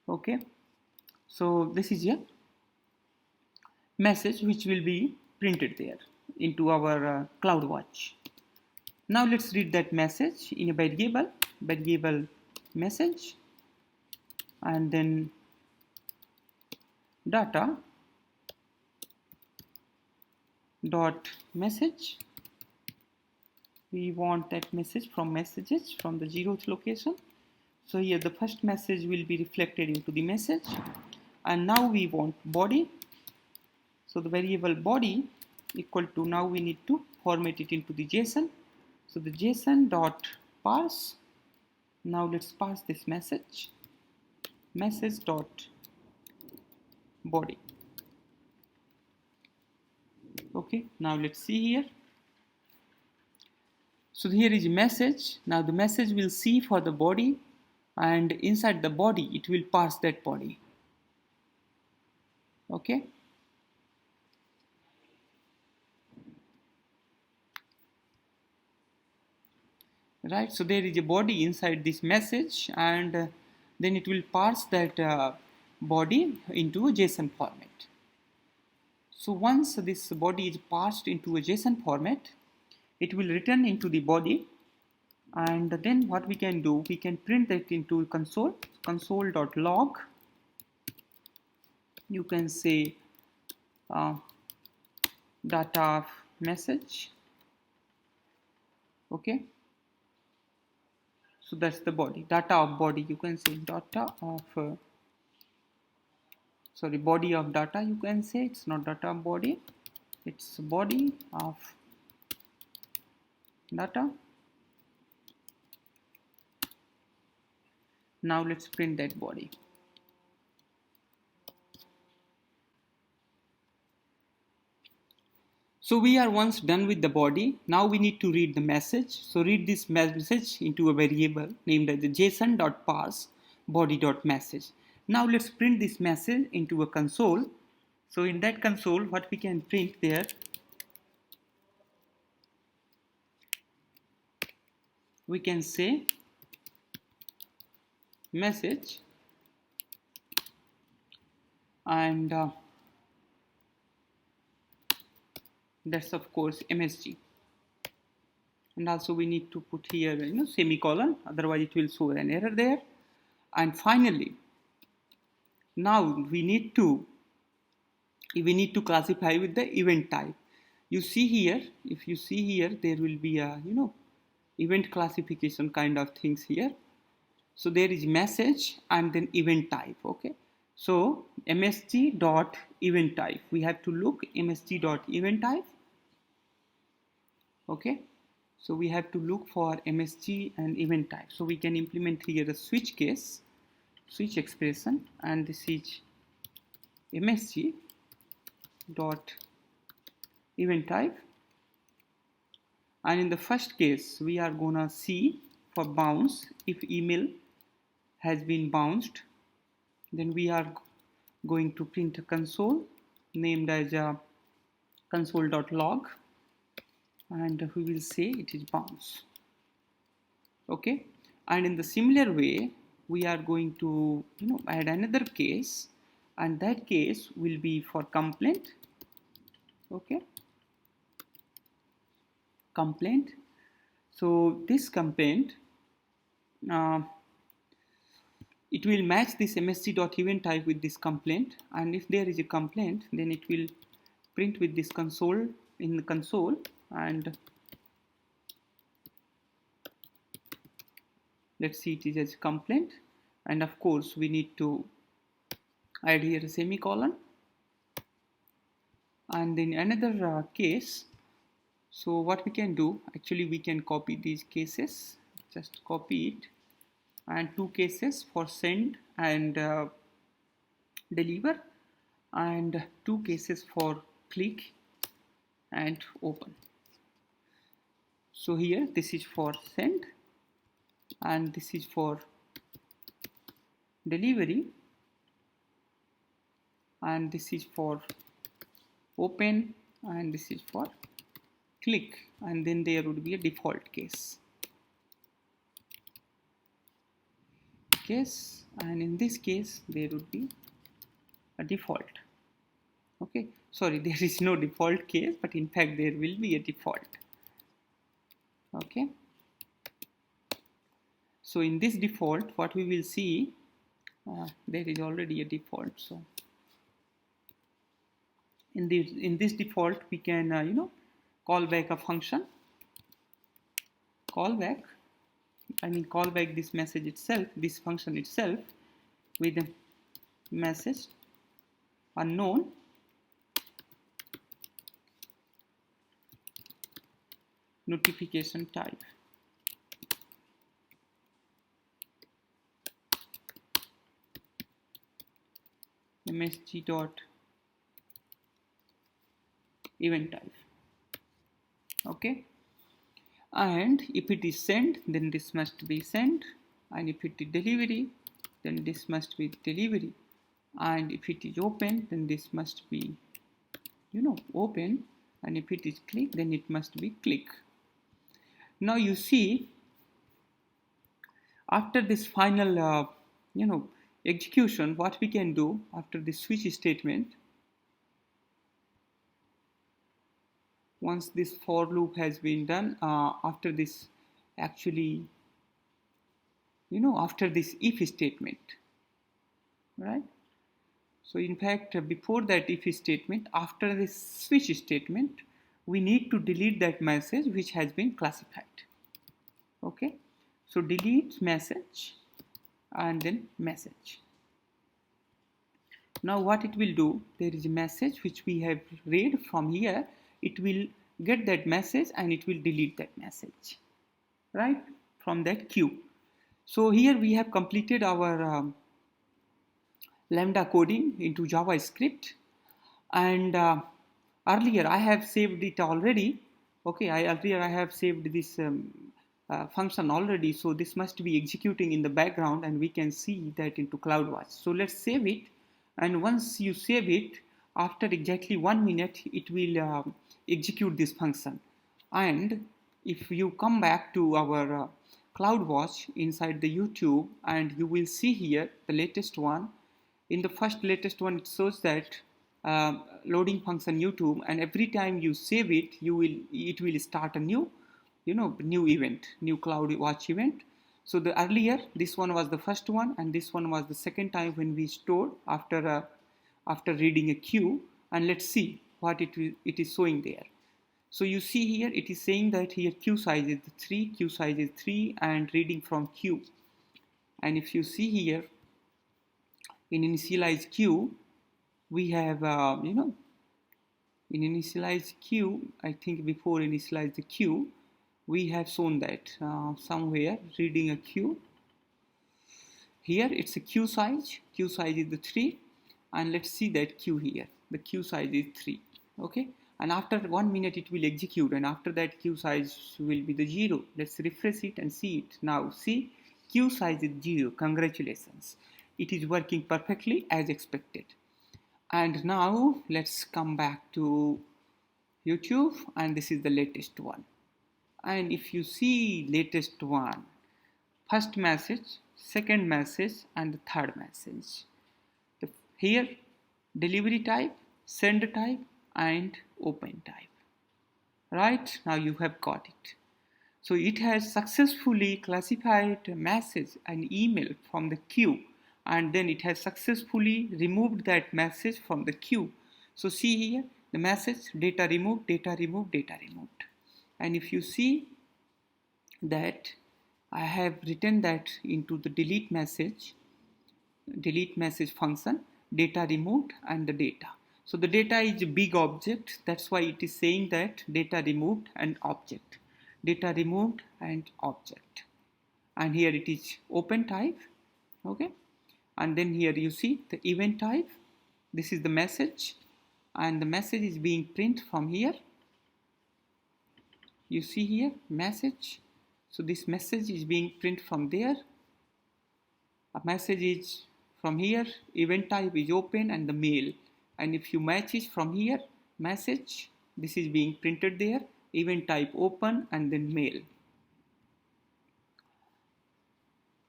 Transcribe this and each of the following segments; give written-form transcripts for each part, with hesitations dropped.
Okay, so this is a message which will be printed there into our cloudwatch. Now let's read that message in a variable message, and then data dot message. We want that message from messages from the 0th location. So here the first message will be reflected into the message, and now we want body. So the variable body equal to, now we need to format it into the JSON. So the JSON dot parse. Now let's parse this message dot body. Okay, now let's see here. So here is a message. Now the message will see for the body, and inside the body it will parse that body. Okay, right, so there is a body inside this message, and then it will parse that body into a JSON format. So once this body is parsed into a JSON format, it will return into the body, and then what we can do, we can print that into console.log. You can say data of message. Okay, so that's the body, data of body. You can say data of body of data. You can say it's not data of body, it's body of data. Now let's print that body. So we are once done with the body. Now we need to read the message. So read this message into a variable named as the json.parse body.message. Now let's print this message into a console. So in that console, what we can print there, we can say message, and that's of course MSG, and also we need to put here semicolon, otherwise it will show an error there. And finally, now we need to classify with the event type. You see here, if you see here, there will be a event classification kind of things here. So there is message and then event type. Okay, so msg dot event type, we have to look msg dot event type. Okay, so we have to look for msg and event type. So we can implement here a switch case, switch expression, and this is msg dot event type. And in the first case, we are gonna see for bounce, if email has been bounced, then we are going to print a console named as console.log, and we will say it is bounce. Okay, and in the similar way, we are going to add another case, and that case will be for complaint. Okay, complaint. So this complaint, it will match this msg.event type with this complaint, and if there is a complaint, then it will print with this console in the console, and let's see, it is as complaint, and of course we need to add here a semicolon, and then another case. So what we can do, actually we can copy these cases, just copy it, and two cases for send and deliver, and two cases for click and open. So here this is for send and this is for delivery, and this is for open and this is for click, and then there would be a default case. case, and in this case there would be a default. Okay, sorry, there is no default case, but in fact there will be a default. Okay, so in this default what we will see, there is already a default. So in this default we can call back a function, call back this message itself, this function itself, with a message unknown notification type. msg dot event type. Okay, and if it is send, then this must be send, and if it is delivery, then this must be delivery, and if it is open, then this must be open, and if it is click, then it must be click. Now you see, after this final execution, what we can do after this switch statement, once this for loop has been done, after this actually after this if statement, right? So in fact, before that if statement, after this switch statement, we need to delete that message which has been classified. Okay, so delete message and then message. Now what it will do, there is a message which we have read from here, it will get that message and it will delete that message, right, from that queue. So here we have completed our Lambda coding into JavaScript, and earlier I have saved it already. Okay, earlier I have saved this function already, so this must be executing in the background and we can see that into CloudWatch. So let's save it, and once you save it, after exactly 1 minute it will execute this function. And if you come back to our CloudWatch inside the YouTube, and you will see here the latest one. In the latest one, it shows that loading function YouTube, and every time you save it, it will start a new event, new CloudWatch event. So the earlier this one was the first one, and this one was the second time when we stored after reading a queue. And let's see what it is showing there. So you see here it is saying that here queue size is 3, and reading from queue. And if you see here in initialize queue, we have in initialize queue, I think before initialize the queue, we have shown that somewhere reading a queue. Here it's a queue size is the 3, and let's see that queue here, the queue size is 3. Okay, and after 1 minute it will execute, and after that queue size will be the 0. Let's refresh it and see it. Now see, queue size is 0. Congratulations, it is working perfectly as expected. And now let's come back to YouTube, and this is the latest one. And if you see latest one, first message, second message, and the third message. Here delivery type, send type, and open type. Right, now you have got it. So it has successfully classified a message and email from the queue, and then it has successfully removed that message from the queue. So see here the message, data removed, data removed, data removed. And if you see that I have written that into the delete message function, data removed and the data. So the data is a big object, that's why it is saying that data removed and object, data removed and object. And here it is open type. Okay, and then here you see the event type, this is the message, and the message is being printed from here. You see here message, so this message is being printed from there. A message is from here, event type is open, and the mail. And if you match it from here, message, this is being printed there, event type open, and then mail.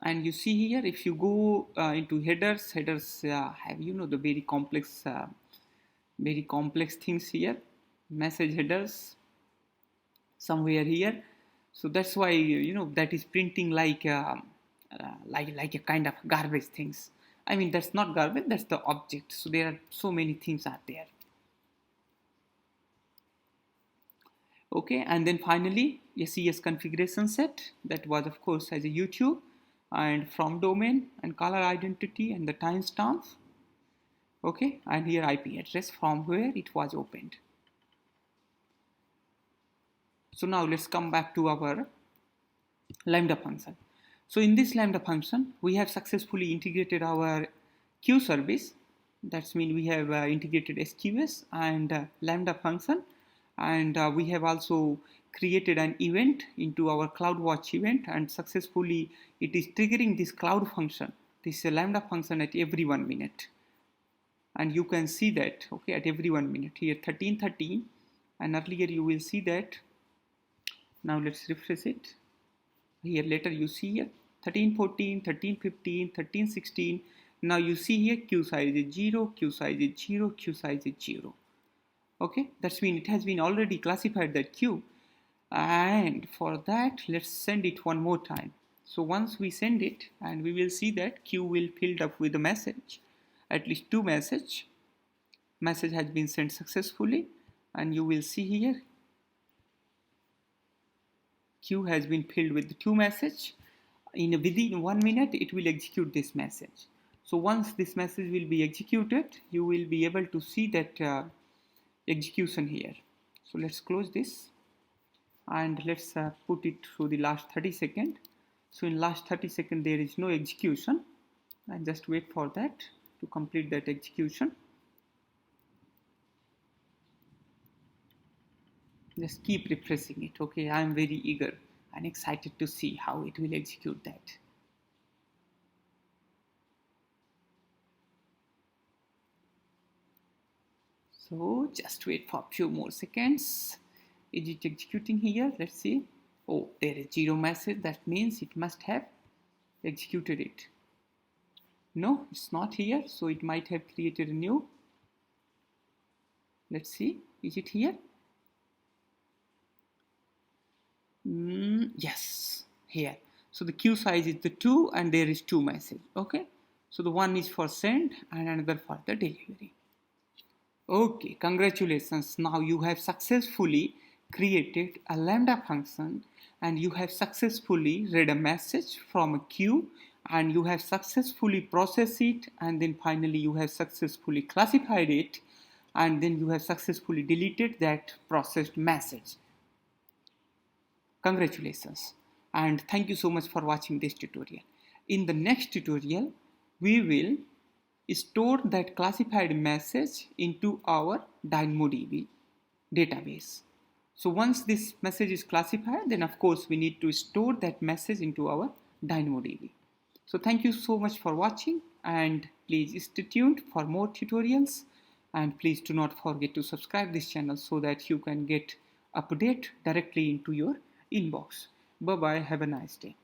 And you see here, if you go into headers have the very complex things here, message headers somewhere here. So that's why that is printing like a kind of garbage things. I mean, that's not garbage, that's the object. So there are so many things are there. Okay, and then finally a CS configuration set, that was of course as a YouTube, and from domain and caller identity and the timestamp. Okay, and here IP address from where it was opened. So now let's come back to our Lambda function. So in this Lambda function, we have successfully integrated our queue service. That means we have integrated SQS and Lambda function, and we have also created an event into our CloudWatch event, and successfully it is triggering this cloud function, this Lambda function at every 1 minute. And you can see that, okay, at every 1 minute here 13:13, and earlier you will see that. Now let's refresh it. Here later you see here 13:14, 13:15, 13:16. Now you see here queue size is 0, queue size is 0, queue size is 0. Okay, that's mean it has been already classified that queue. And for that, let's send it one more time. So once we send it, and we will see that queue will filled up with a message, at least 2 message has been sent successfully, and you will see here queue has been filled with 2 message. Within 1 minute it will execute this message. So once this message will be executed, you will be able to see that execution here. So let's close this and let's put it through the last 30 seconds. So in last 30 seconds there is no execution, and just wait for that to complete that execution. Just keep refreshing it. Okay, I am very eager and excited to see how it will execute that. So just wait for a few more seconds. Is it executing here? Let's see. Oh, there is 0 message. That means it must have executed it. No, it's not here. So it might have created a new. Let's see. Is it here? Yes, here. So the queue size is the 2 and there is 2 message. Okay. So the one is for send and another for the delivery. Okay, congratulations. Now you have successfully created a Lambda function, and you have successfully read a message from a queue, and you have successfully processed it, and then finally you have successfully classified it, and then you have successfully deleted that processed message. Congratulations, and thank you so much for watching this tutorial. In the next tutorial, we will store that classified message into our DynamoDB database. So once this message is classified, then of course we need to store that message into our DynamoDB. So thank you so much for watching, and please stay tuned for more tutorials, and please do not forget to subscribe this channel so that you can get update directly into your inbox. Bye bye, have a nice day.